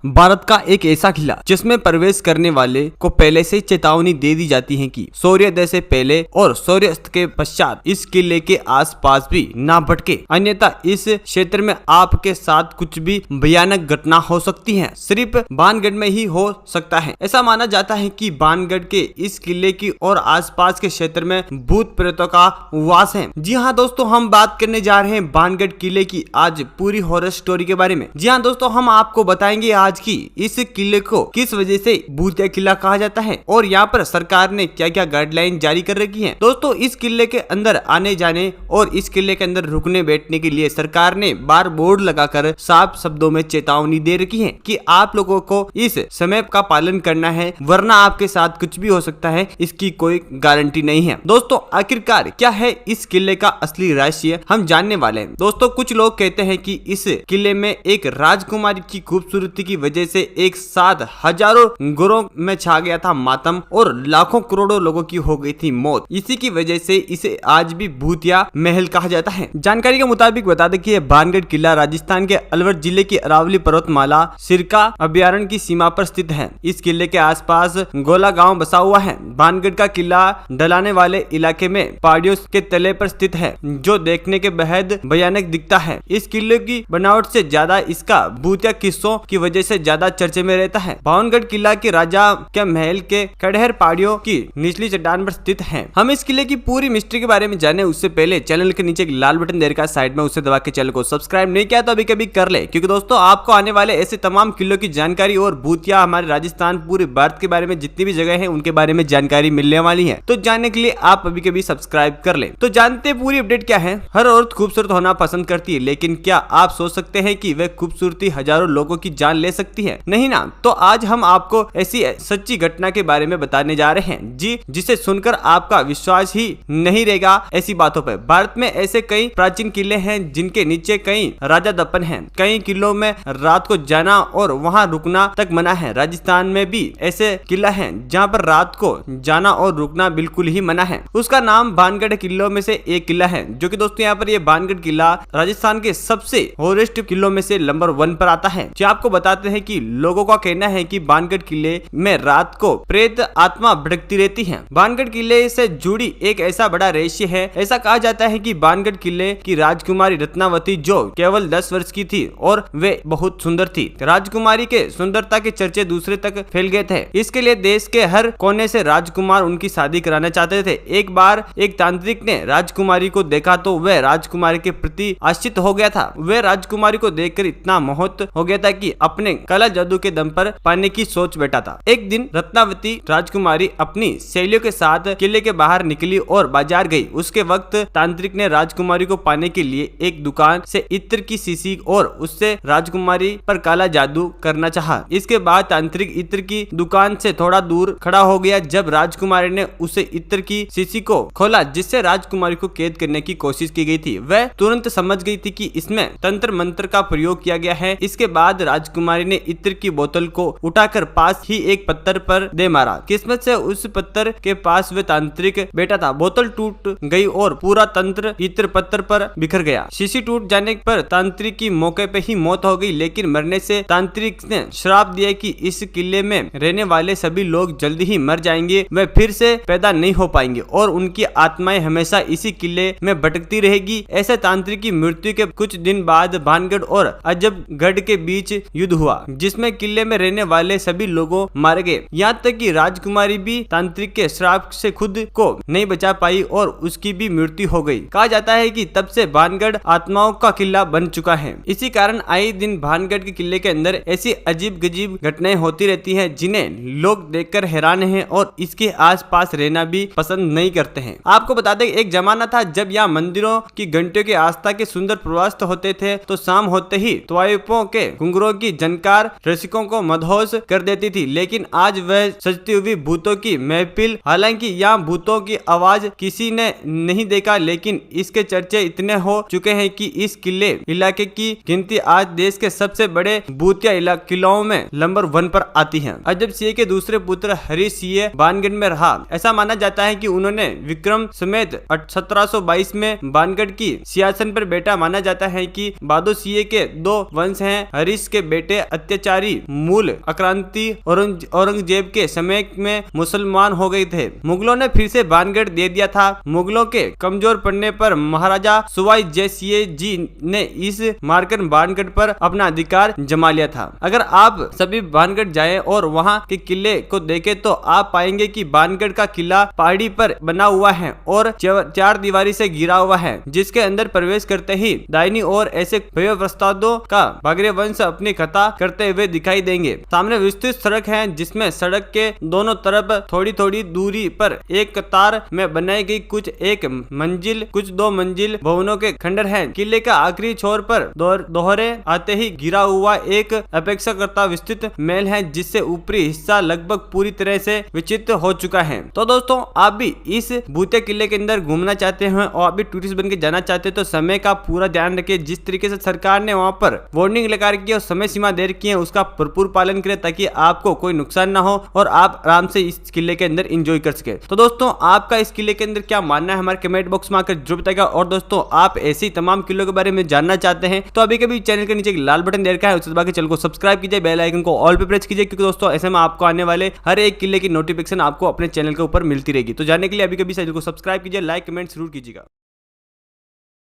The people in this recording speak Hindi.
भारत का एक ऐसा किला जिसमें प्रवेश करने वाले को पहले से चेतावनी दे दी जाती है कि सूर्योदय से पहले और सूर्यास्त के पश्चात इस किले के आसपास भी ना भटके, अन्यथा इस क्षेत्र में आपके साथ कुछ भी भयानक घटना हो सकती है। सिर्फ बाणगढ़ में ही हो सकता है। ऐसा माना जाता है कि बाणगढ़ के इस किले की और आसपास के क्षेत्र में भूत प्रेतों का वास है। जी हाँ दोस्तों, हम बात करने जा रहे हैं बाणगढ़ किले की आज पूरी हॉरर स्टोरी के बारे में। जी हाँ दोस्तों, हम आपको बताएंगे आज की इस किले को किस वजह से भूतिया किला कहा जाता है और यहाँ पर सरकार ने क्या क्या गाइडलाइन जारी कर रखी है। दोस्तों, इस किले के अंदर आने जाने और इस किले के अंदर रुकने बैठने के लिए सरकार ने बार बोर्ड लगाकर साफ शब्दों में चेतावनी दे रखी है कि आप लोगों को इस समय का पालन करना है, वरना आपके साथ कुछ भी हो सकता है, इसकी कोई गारंटी नहीं है। दोस्तों, आखिरकार क्या है इस किले का असली रहस्य, हम जानने वाले हैं। दोस्तों, कुछ लोग कहते हैं कि इस किले में एक राजकुमारी की खूबसूरती की वजह से एक साथ हजारों घरों में छा गया था मातम और लाखों करोड़ों लोगों की हो गई थी मौत। इसी की वजह से इसे आज भी भूतिया महल कहा जाता है। जानकारी के मुताबिक बता दें कि बाणगढ़ किला राजस्थान के अलवर जिले की अरावली पर्वतमाला सिरका अभ्यारण्य की सीमा पर स्थित है। इस किले के आसपास गोला गांव बसा हुआ है। बाणगढ़ का किला ढलाने वाले इलाके में पहाड़ियों के तले पर स्थित है, जो देखने के बेहद भयानक दिखता है। इस किले की बनावट से ज्यादा इसका भूतिया किस्सों की वजह से ज्यादा चर्चे में रहता है। बाणगढ़ किला के राजा के महल के कड़हर पहाड़ियों की निचली चट्टान पर स्थित है। हम इस किले की पूरी मिस्ट्री के बारे में जाने उससे पहले चैनल के नीचे एक लाल बटन दे रखा है साइड में, उसे दबा के चैनल को सब्सक्राइब नहीं किया तो अभी कभी कर ले, क्योंकि दोस्तों आपको आने वाले ऐसे तमाम किलों की जानकारी और भूतिया हमारे राजस्थान पूरे भारत के बारे में जितनी भी जगह है उनके बारे में जानकारी मिलने वाली है। तो जानने के लिए आप अभी कभी सब्सक्राइब कर ले। तो जानते हैं पूरी अपडेट क्या है। हर औरत खूबसूरत होना पसंद करती है, लेकिन क्या आप सोच सकते हैं कि वह खूबसूरती हजारों लोगों की जान ले सकती है? नहीं ना। तो आज हम आपको ऐसी सच्ची घटना के बारे में बताने जा रहे हैं जी, जिसे सुनकर आपका विश्वास ही नहीं रहेगा ऐसी बातों पर। भारत में ऐसे कई प्राचीन किले हैं जिनके नीचे कई राजा दफन हैं। कई किलों में रात को जाना और वहां रुकना तक मना है। राजस्थान में भी ऐसे किला है जहां पर रात को जाना और रुकना बिल्कुल ही मना है। उसका नाम बाणगढ़ किलों में से एक किला है, जो कि दोस्तों यहाँ पर ये बाणगढ़ किला राजस्थान के सबसे हॉरेस्ट किलों में से नंबर 1 पर आता है। जो आपको बताते हैं कि लोगों का कहना है कि बाणगढ़ किले में रात को प्रेत आत्मा भटकती रहती है। बाणगढ़ किले से जुड़ी एक ऐसा बड़ा रहस्य है। ऐसा कहा जाता है कि बाणगढ़ किले की राजकुमारी रत्नावती, जो केवल 10 वर्ष की थी और वे बहुत सुंदर थी। राजकुमारी के सुंदरता के चर्चे दूसरे तक फैल गए थे। इसके लिए देश के हर कोने से राजकुमार उनकी शादी कराना चाहते थे। एक बार एक तांत्रिक ने राजकुमारी को देखा तो वह राजकुमारी के प्रति आश्रित हो गया था। वह राजकुमारी को देखकर इतना मोहित हो गया था कि अपने कला जादू के दम पर पाने की सोच बैठा था। एक दिन रत्नावती राजकुमारी अपनी सहेलियों के साथ किले के बाहर निकली और बाजार गई। उसके वक्त तांत्रिक ने राजकुमारी को पाने के लिए एक दुकान से इत्र की शीशी और उससे राजकुमारी पर काला जादू करना चाहा। इसके बाद तांत्रिक इत्र की दुकान से थोड़ा दूर खड़ा हो गया। जब राजकुमारी ने उसे इत्र की शीशी को खोला जिससे राजकुमारी को कैद करने की कोशिश की गई थी, वह तुरंत समझ गई थी कि इसमें तंत्र मंत्र का प्रयोग किया गया है। इसके बाद राजकुमारी ने इत्र की बोतल को उठाकर पास ही एक पत्थर पर दे मारा। किस्मत से उस पत्थर के पास वह तांत्रिक बैठा था। बोतल टूट गई और पूरा तंत्र इत्र पत्थर पर बिखर गया। शीशी टूट जाने पर तांत्रिक की मौके पे ही मौत हो गई, लेकिन मरने से तांत्रिक ने श्राप दिया कि इस किले में रहने वाले सभी लोग जल्दी ही मर जाएंगे, वे फिर से पैदा नहीं हो पाएंगे और उनकी आत्माएं हमेशा इसी किले में भटकती रहेगी। ऐसे तांत्रिक की मृत्यु के कुछ दिन बाद बाणगढ़ और अजबगढ़ के बीच युद्ध हुआ, जिसमें किले में रहने वाले सभी लोगों मारे गए। यहाँ तक कि राजकुमारी भी तांत्रिक के श्राप से खुद को नहीं बचा पाई और उसकी भी मृत्यु हो गई। कहा जाता है कि तब से बाणगढ़ आत्माओं का किला बन चुका है। इसी कारण आए दिन बाणगढ़ के किले के अंदर ऐसी अजीब गजीब घटनाएं होती रहती हैं, जिन्हें लोग देखकर हैरान हैं और इसके आसपास रहना भी पसंद नहीं करते हैं। आपको बता दें, एक जमाना था जब यहाँ मंदिरों की घंटियों की आस्था के सुंदर प्रवास होते थे, तो शाम होते ही तवाइफों के घुंघरों की झनकार रसिकों को मदहोश कर देती थी। लेकिन आज वह सजती हुई भूतों की महफिल, हालांकि यहाँ भूतों की आवाज किसी ने नहीं देखा, लेकिन इसके चर्चे इतने हो चुके हैं कि इस किले इलाके की गिनती आज देश के सबसे बड़े भूतिया किलों में नंबर 1 पर आती है। अजब सिंह के दूसरे पुत्र हरीश सिंह बाणगढ़ में रहा। ऐसा माना जाता है कि उन्होंने विक्रम समेत 1722 में बाणगढ़ की सिंहासन पर बैठा। माना जाता है कि बहादुर सिंह के 2 वंश हैं। हरीश के बेटे अत्याचारी मूल आक्रांति औरंगजेब के समय में मुसलमान हो गए थे। मुगलों ने फिर से बाणगढ़ दे दिया था। मुगलों के कमजोर पड़ने पर महाराजा सवाई जयसिंह जी ने इस मारकर बाणगढ़ पर अपना अधिकार जमा लिया था। अगर आप सभी बाणगढ़ जाएं और वहां के किले को देखें तो आप पाएंगे कि बाणगढ़ का किला पहाड़ी पर बना हुआ है और चार दीवारी से घिरा हुआ है, जिसके अंदर प्रवेश करते ही दाहिनी ओर ऐसे भव्य प्रस्तादों का भागरे वंश अपनी कथा करते हुए दिखाई देंगे। सामने विस्तृत सड़क है, जिसमें सड़क के दोनों तरफ थोड़ी थोड़ी दूरी पर एक कतार में बनाई गई कुछ एक मंजिल कुछ दो मंजिल भवनों के खंडर हैं। किले का आखिरी छोर पर दोहरे आते ही गिरा हुआ एक अपेक्षाकृत विस्तृत महल है, जिससे ऊपरी हिस्सा लगभग पूरी तरह से विचित हो चुका है। तो दोस्तों, आप भी इस भूतिया किले के अंदर घूमना चाहते हैं और आप भी टूरिस्ट बन के जाना चाहते हैं तो समय का पूरा ध्यान रखिए। जिस तरीके से सरकार ने वहां पर वार्निंग लगा रखी है और समय सीमा दे रखी है, उसका भरपूर पालन करें ताकि आपको कोई नुकसान ना हो और आप आराम से इस किले के अंदर एंजॉय कर सके। तो दोस्तों, आपका इस किले के अंदर क्या मानना है हमारे कमेंट बॉक्स में आकर जरूर बताएगा। और दोस्तों, आप ऐसे ही तमाम किलों के बारे में जानना चाहते हैं तो अभी कभी चैनल के नीचे एक लाल बटन दे रखा है, उससे दबा के चैनल को सब्सक्राइब कीजिए, बेल आइकन को ऑल पे प्रेस कीजिए, क्योंकि दोस्तों ऐसे में आपको आने वाले हर एक किले की नोटिफिकेशन आपको अपने चैनल के ऊपर मिलती रहेगी। तो जानने के लिए अभी कभी चैनल को सब्सक्राइब कीजिए, लाइक कमेंट जरूर कीजिएगा।